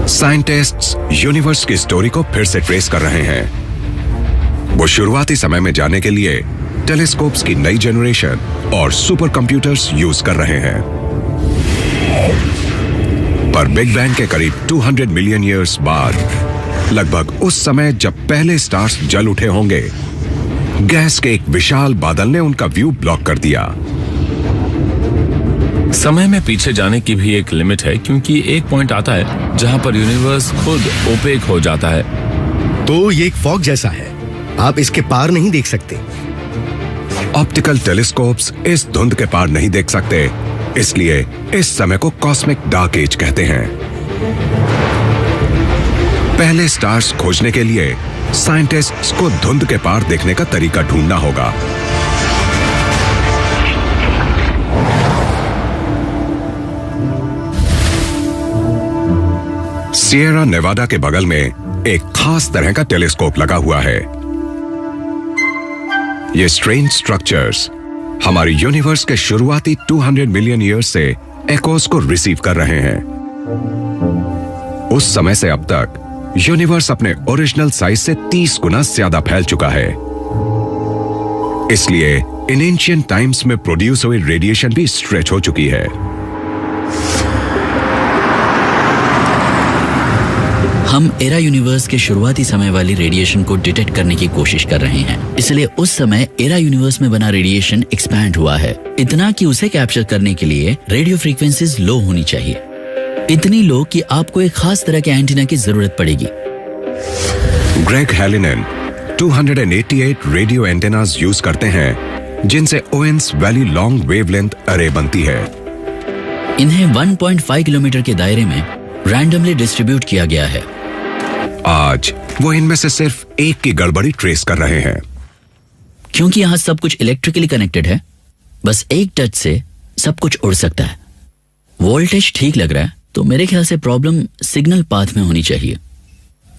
Scientists universe की story को फिर से ट्रेस कर रहे हैं। वो शुरुआती समय में जाने के लिए टेलीस्कोप्स की नई जनरेशन और सुपर कंप्यूटर्स यूज कर रहे हैं। पर बिग बैंग के करीब 200 मिलियन ईयर्स बाद, लगभग उस समय जब पहले स्टार्स जल उठे होंगे, गैस के एक विशाल बादल ने उनका व्यू ब्लॉक कर दिया। समय में पीछे जाने की भी एक लिमिट है, क्योंकि एक पॉइंट आता है जहां पर यूनिवर्स खुद ओपेक हो जाता है। तो ये एक फॉग जैसा है, आप इसके पार नहीं देख सकते। ऑप्टिकल टेलीस्कोप्स इस धुंध के पार नहीं देख सकते, इसलिए इस समय को कॉस्मिक डार्क एज कहते हैं। पहले स्टार्स खोजने के लिए साइंटिस्ट्स को धुंध के पार देखने का तरीका ढूंढना होगा। सिएरा नेवाडा के बगल में एक खास तरह का टेलीस्कोप लगा हुआ है। ये स्ट्रेंज स्ट्रक्चर्स हमारे यूनिवर्स के शुरुआती 200 मिलियन ईयर्स से एकोस को रिसीव कर रहे हैं। उस समय से अब तक यूनिवर्स अपने ओरिजिनल साइज से 30 गुना ज्यादा फैल चुका है। इसलिए इन एंशिएंट टाइम्स में प्रोड्यूस हुई रेडिएशन भी स्ट्रेच हो चुकी है। हम एरा यूनिवर्स के शुरुआती समय वाली रेडिएशन को डिटेक्ट करने की कोशिश कर रहे हैं। इसलिए उस समय एरा यूनिवर्स में बना रेडिएशन एक्सपैंड हुआ है, इतना कि उसे कैप्चर करने के लिए रेडियो फ्रीक्वेंसीज लो होनी चाहिए, इतनी लो कि आपको एक खास तरह के एंटीना की जरूरत पड़ेगी। ग्रेग हेलिनन 288 रेडियो एंटेनास यूज करते हैं, जिनसे ओवेंस वैली लॉन्ग वेवलेंथ अरे बनती है। इन्हें 1.5 किलोमीटर के दायरे में रैंडमली डिस्ट्रीब्यूट किया गया है। आज वो इनमें से सिर्फ एक की गड़बड़ी ट्रेस कर रहे हैं। क्योंकि यहाँ सब कुछ इलेक्ट्रिकली कनेक्टेड है, बस एक टच से सब कुछ उड़ सकता है। वोल्टेज ठीक लग रहा है, तो मेरे ख्याल से प्रॉब्लम सिग्नल पाथ में होनी चाहिए,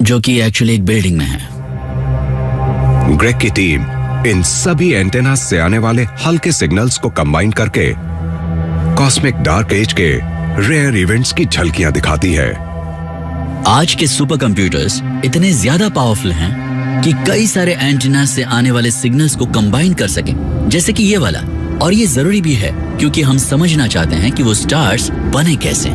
जो कि एक्चुअली एक बिल्डिंग में है। ग्रेग की टीम इन सभी एंटेना से आने वाले हल्के सिग्नल्स को कंबाइन करके कॉस्मिक डार्क एज के रेयर इवेंट्स की झलकियां दिखाती है। आज के सुपर कंप्यूटर्स इतने ज्यादा पावरफुल हैं कि कई सारे एंटीना से आने वाले सिग्नल्स को कंबाइन कर सकें, जैसे कि ये वाला। और ये जरूरी भी है, क्योंकि हम समझना चाहते हैं कि वो स्टार्स बने कैसे।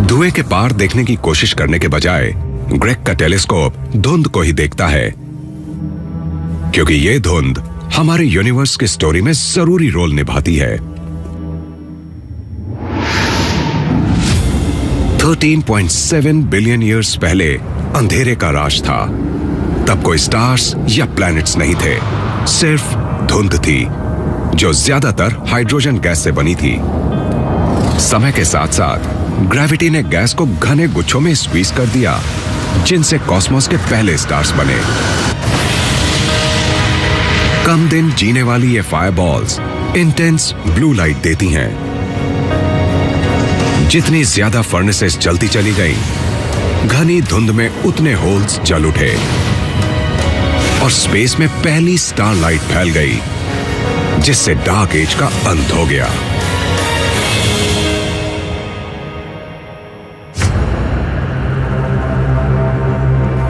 धुएं के पार देखने की कोशिश करने के बजाय ग्रेग का टेलीस्कोप धुंध को ही देखता है, क्योंकि ये धुंध हमारे यूनिवर्स की स्टोरी में जरूरी रोल निभाती है। 13.7 बिलियन ईयर्स पहले अंधेरे का राज था। तब कोई स्टार्स या प्लैनेट्स नहीं थे, सिर्फ धुंध थी, जो ज्यादातर हाइड्रोजन गैस से बनी थी। समय के साथ साथ ग्रेविटी ने गैस को घने गुच्छों में स्क्वीज कर दिया, जिनसे कॉस्मोस के पहले स्टार्स बने। कम दिन जीने वाली ये फायरबॉल्स इंटेंस ब्लू लाइट देती हैं। जितनी ज्यादा फर्नेसेस जलती चली गई, घनी धुंध में उतने होल्स जल उठे और स्पेस में पहली स्टार लाइट फैल गई, जिससे डार्क एज का अंत हो गया।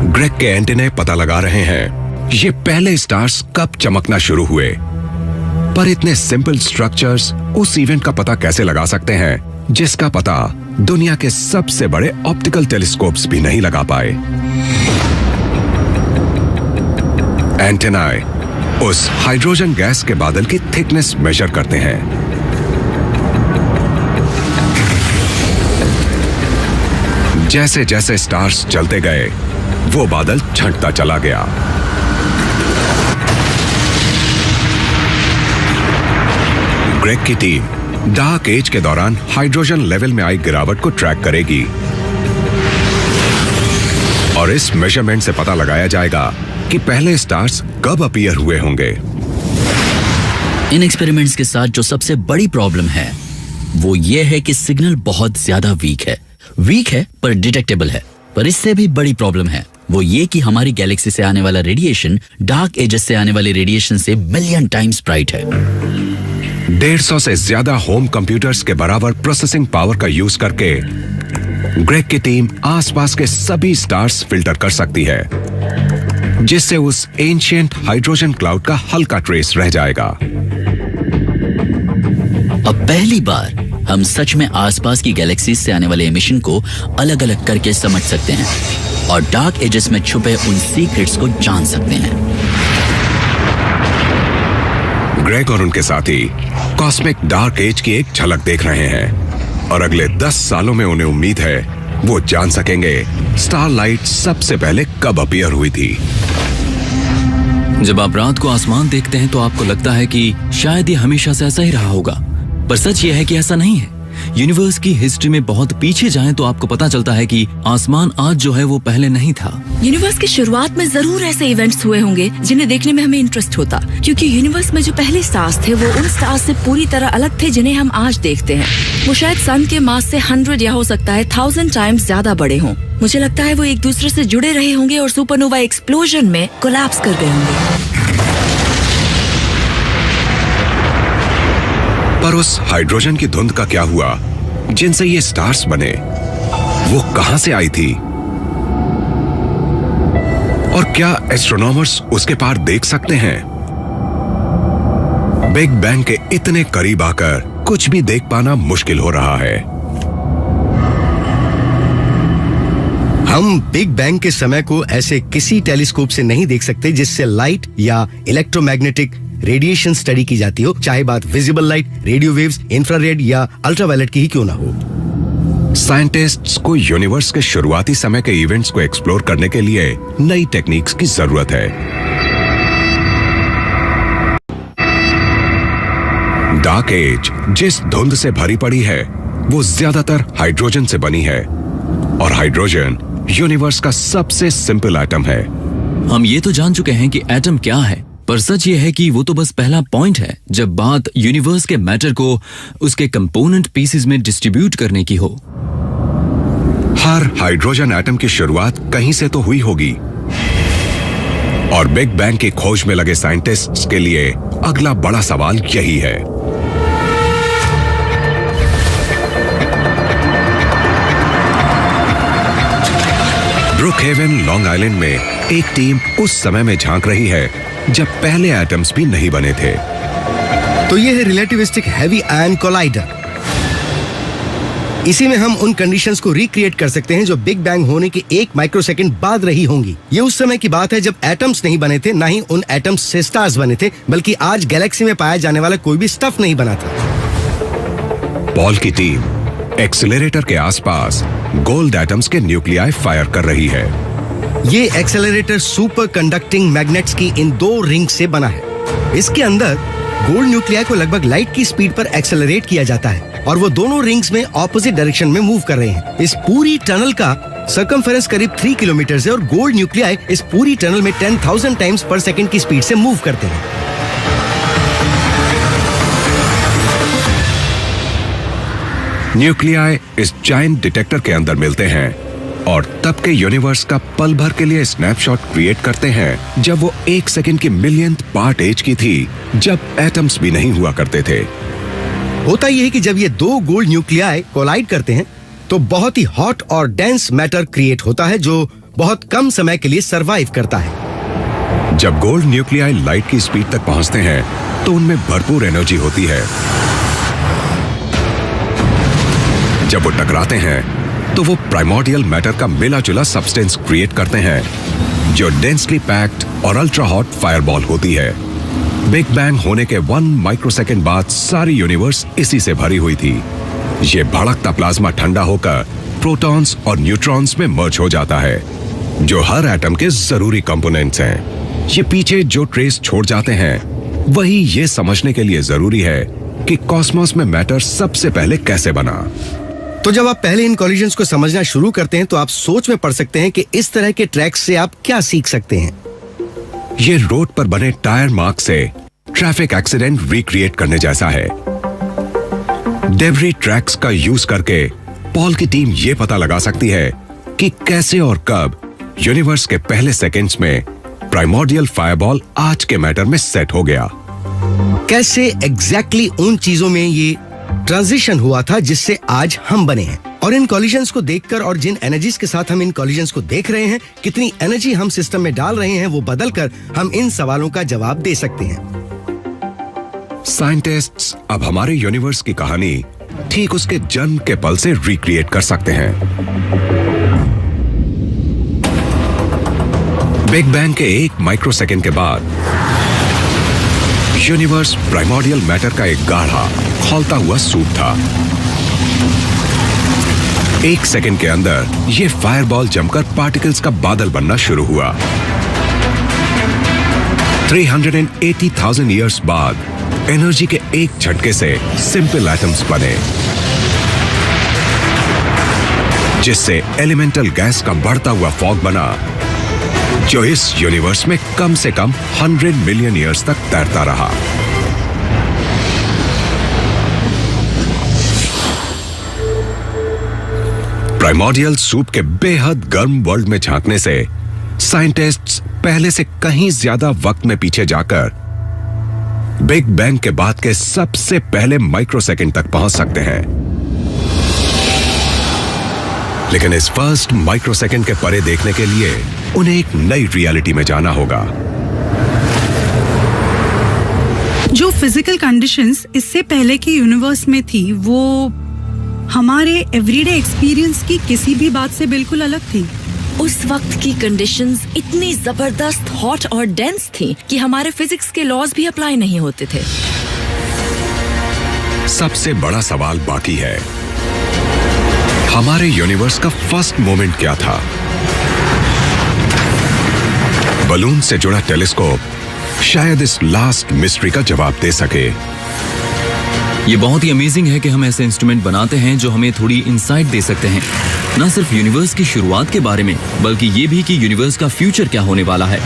ग्रेग के एंटेने पता लगा रहे हैं ये पहले स्टार्स कब चमकना शुरू हुए, पर इतने सिंपल स्ट्रक्चर्स उस इवेंट का पता कैसे लगा सकते हैं जिसका पता दुनिया के सबसे बड़े ऑप्टिकल टेलीस्कोप्स भी नहीं लगा पाए। एंटेनाए उस हाइड्रोजन गैस के बादल की थिकनेस मेजर करते हैं। जैसे जैसे स्टार्स चलते गए, वो बादल छंटता चला गया। ग्रेग की टीम डार्क एज के दौरान हाइड्रोजन लेवल में आई गिरावट को ट्रैक करेगी और इस मेजरमेंट से पता लगाया जाएगा कि पहले स्टार्स कब अपीयर हुए होंगे। इन एक्सपेरिमेंट्स के साथ जो सबसे बड़ी प्रॉब्लम है वो ये है कि सिग्नल बहुत ज्यादा वीक है पर डिटेक्टेबल है। पर इससे भी बड़ी प्रॉब्लम है वो ये कि हमारी गैलेक्सी से आने वाला रेडिएशन डार्क एजेस से आने वाले रेडिएशन से मिलियन टाइम्स ब्राइट है। 150 से ज्यादा होम कंप्यूटर्स के बराबर प्रोसेसिंग पावर का यूज करके ग्रेग की टीम आसपास के सभी स्टार्स फिल्टर कर सकती है, जिससे उस एंशिएंट हाइड्रोजन क्लाउड का हल्का ट्रेस रह जाएगा। अब पहली बार हम सच में आसपास की गैलेक्सीज से आने वाले एमिशन को अलग अलग करके समझ सकते हैं और डार्क एजेस में छुपे उन सीक्रेट्स को जान सकते हैं। ग्रेग और उनके साथी कॉस्मिक डार्क एज की एक झलक देख रहे हैं और अगले 10 सालों में उन्हें उम्मीद है वो जान सकेंगे स्टारलाइट सबसे पहले कब अपीयर हुई थी। जब आप रात को आसमान देखते हैं तो आपको लगता है कि शायद ये हमेशा से ऐसा ही रहा होगा, पर सच ये है कि ऐसा नहीं है। यूनिवर्स की हिस्ट्री में बहुत पीछे जाएं तो आपको पता चलता है कि आसमान आज जो है वो पहले नहीं था। यूनिवर्स की शुरुआत में जरूर ऐसे इवेंट्स हुए होंगे जिन्हें देखने में हमें इंटरेस्ट होता, क्योंकि यूनिवर्स में जो पहले स्टार्स थे वो उन स्टार्स से पूरी तरह अलग थे जिन्हें हम आज देखते हैं। वो शायद सन के मास से 100 या हो सकता है 1000 टाइम्स ज्यादा बड़े हों। मुझे लगता है वो एक दूसरे से जुड़े रहे होंगे और सुपरनोवा एक्सप्लोजन में कोलैप्स कर गए होंगे। पर उस हाइड्रोजन की धुंध का क्या हुआ जिनसे ये स्टार्स बने? वो कहां से आई थी? और क्या एस्ट्रोनॉमर्स उसके पार देख सकते हैं? बिग बैंग के इतने करीब आकर कुछ भी देख पाना मुश्किल हो रहा है। हम बिग बैंग के समय को ऐसे किसी टेलीस्कोप से नहीं देख सकते जिससे लाइट या इलेक्ट्रोमैग्नेटिक रेडिएशन स्टडी की जाती हो, चाहे बात visible light, radio waves, infrared या अल्ट्रावायलेट की ही क्यों ना हो। साइंटिस्ट्स को यूनिवर्स के शुरुआती समय के इवेंट्स को एक्सप्लोर करने के लिए नई टेक्निक्स की जरूरत है। डार्क एज जिस धुंध से भरी पड़ी है वो ज्यादातर हाइड्रोजन से बनी है और हाइड्रोजन यूनिवर्स का सबसे सिंपल एटम है। हम ये तो जान चुके हैं कि एटम क्या है, पर सच ये है कि वो तो बस पहला पॉइंट है जब बात यूनिवर्स के मैटर को उसके कंपोनेंट पीसेस में डिस्ट्रीब्यूट करने की हो। हर हाइड्रोजन एटम की शुरुआत कहीं से तो हुई होगी और बिग बैंग की खोज में लगे साइंटिस्ट्स के लिए अगला बड़ा सवाल यही है। ब्रुकहेवन, लॉन्ग आइलैंड में एक टीम उस समय में झांक रही है जब पहले एटम्स भी नहीं बने थे। तो ये है रिलेटिविस्टिक हैवी आयन कोलाइडर। इसी में हम उन कंडीशंस को रिक्रिएट कर सकते हैं जो बिग बैंग होने के 1 माइक्रोसेकंड बाद रही होंगी। ये उस समय की बात है जब एटम्स नहीं बने थे, ना ही उन एटम्स से स्टार्स बने थे, बल्कि आज गैलेक्सी में पाया जाने वाला कोई भी स्टफ नहीं बना था। पॉल की टीम एक्सेलरेटर के आसपास गोल्ड एटम्स के न्यूक्लियाई फायर कर रही है। ये एक्सेलरेटर सुपर कंडक्टिंग मैग्नेट्स की इन 2 रिंग्स से बना है। इसके अंदर गोल्ड न्यूक्लियाई को लगभग लाइट की स्पीड पर एक्सेलरेट किया जाता है और वो दोनों रिंग्स में ऑपोजिट डायरेक्शन में मूव कर रहे हैं। इस पूरी टनल का सर्कमफेरेंस करीब 3 किलोमीटर है और गोल्ड न्यूक्लियाई इस पूरी टनल में 10,000 टाइम्स पर सेकंड की स्पीड से मूव करते हैं। न्यूक्लियाई इस जायंट डिटेक्टर के अंदर मिलते हैं और तब के यूनिवर्स का पल भर के लिए स्नैपशॉट क्रिएट करते हैं जब वो 1 सेकंड की मिलियंथ पार्ट एज की थी, जब एटम्स भी नहीं हुआ करते थे। होता यह है कि जब ये 2 गोल्ड न्यूक्लियाई कोलाइड करते हैं तो बहुत ही हॉट और डेंस मैटर क्रिएट होता है जो बहुत कम समय के लिए सरवाइव करता है। जब गोल्ड न्यूक्लियाई लाइट की स्पीड तक पहुंचते हैं तो उनमें भरपूर एनर्जी होती है। जब वो टकराते हैं तो वो प्राइमोर्डियल मैटर का मिला जुला सब्सटेंस क्रिएट करते हैं जो डेंसली पैक्ड और अल्ट्रा हॉट फायरबॉल होती है। बिग बैंग होने के 1 माइक्रोसेकंड बाद सारी यूनिवर्स इसी से भरी हुई थी। ये भड़कता प्लाज्मा ठंडा होकर प्रोटॉन्स और न्यूट्रॉन्स में मर्ज हो जाता है जो हर एटम के जरूरी कंपोनेंट्स हैं। ये पीछे जो ट्रेस छोड़ जाते हैं वही ये समझने के लिए जरूरी है कि कॉस्मोस में मैटर सबसे पहले कैसे बना। तो जब आप पहले इन कॉलिजन्स को समझना शुरू करते हैं तो आप सोच में पड़ सकते हैं कि इस तरह के ट्रैक्स से आप क्या सीख सकते हैं। ये रोड पर बने टायर मार्क से ट्रैफिक एक्सीडेंट रिक्रिएट करने जैसा है। डेब्री ट्रैक्स का यूज करके पॉल की टीम ये पता लगा सकती है कि कैसे और कब यूनिवर्स के पहले सेकंड्स में प्राइमोर्डियल फायरबॉल आज के मैटर में सेट हो गया। कैसे एग्जैक्टली उन चीजों में ये ट्रांजिशन हुआ था जिससे आज हम बने हैं। और इन कॉलिजन्स को देखकर और जिन एनर्जीज के साथ हम इन कॉलिजन्स को देख रहे हैं, कितनी एनर्जी हम सिस्टम में डाल रहे हैं, वो बदलकर हम इन सवालों का जवाब दे सकते हैं। साइंटिस्ट्स अब हमारे यूनिवर्स की कहानी ठीक उसके जन्म के पल से रिक्रिएट कर सकते हैं। बिग बैंग के 1 माइक्रोसेकंड के बाद यूनिवर्स प्राइमोर्डियल मैटर का एक गाढ़ा खौलता हुआ सूप था। 1 सेकंड के अंदर ये फायरबॉल जमकर पार्टिकल्स का बादल बनना शुरू हुआ। 380,000 ईयर्स बाद एनर्जी के एक झटके से सिंपल एटम्स बने, जिससे एलिमेंटल गैस का बढ़ता हुआ फॉग बना, जो इस यूनिवर्स में कम से कम 100 मिलियन ईयर्स तक तैरता रहा। प्राइमोर्डियल सूप के बेहद गर्म वर्ल्ड में झांकने से साइंटिस्ट्स पहले से कहीं ज्यादा वक्त में पीछे जाकर बिग बैंग के बाद के सबसे पहले माइक्रोसेकंड तक पहुंच सकते हैं। लेकिन इस फर्स्ट माइक्रोसेकंड के परे देखने के लिए उन्हें एक नई रियलिटी में जाना होगा। जो फिजिकल कंडीशंस इससे पहले के यूनिवर्स में थी, वो हमारे एवरीडे एक्सपीरियंस की किसी भी बात से बिल्कुल अलग थी। उस वक्त की कंडीशंस इतनी जबरदस्त हॉट और डेंस थी कि हमारे फिजिक्स के लॉज भी अप्लाई नहीं होते थे। सबसे बड़ा सवाल बाकी है, हमारे यूनिवर्स का फर्स्ट मोमेंट क्या था? बलून से जुड़ा टेलीस्कोप शायद इस लास्ट मिस्ट्री का जवाब दे सके। ये बहुत ही अमेजिंग है कि हम ऐसे इंस्ट्रूमेंट बनाते हैं जो हमें थोड़ी इंसाइट दे सकते हैं, न सिर्फ यूनिवर्स की शुरुआत के बारे में, बल्कि ये भी कि यूनिवर्स का फ्यूचर क्या होने वाला है।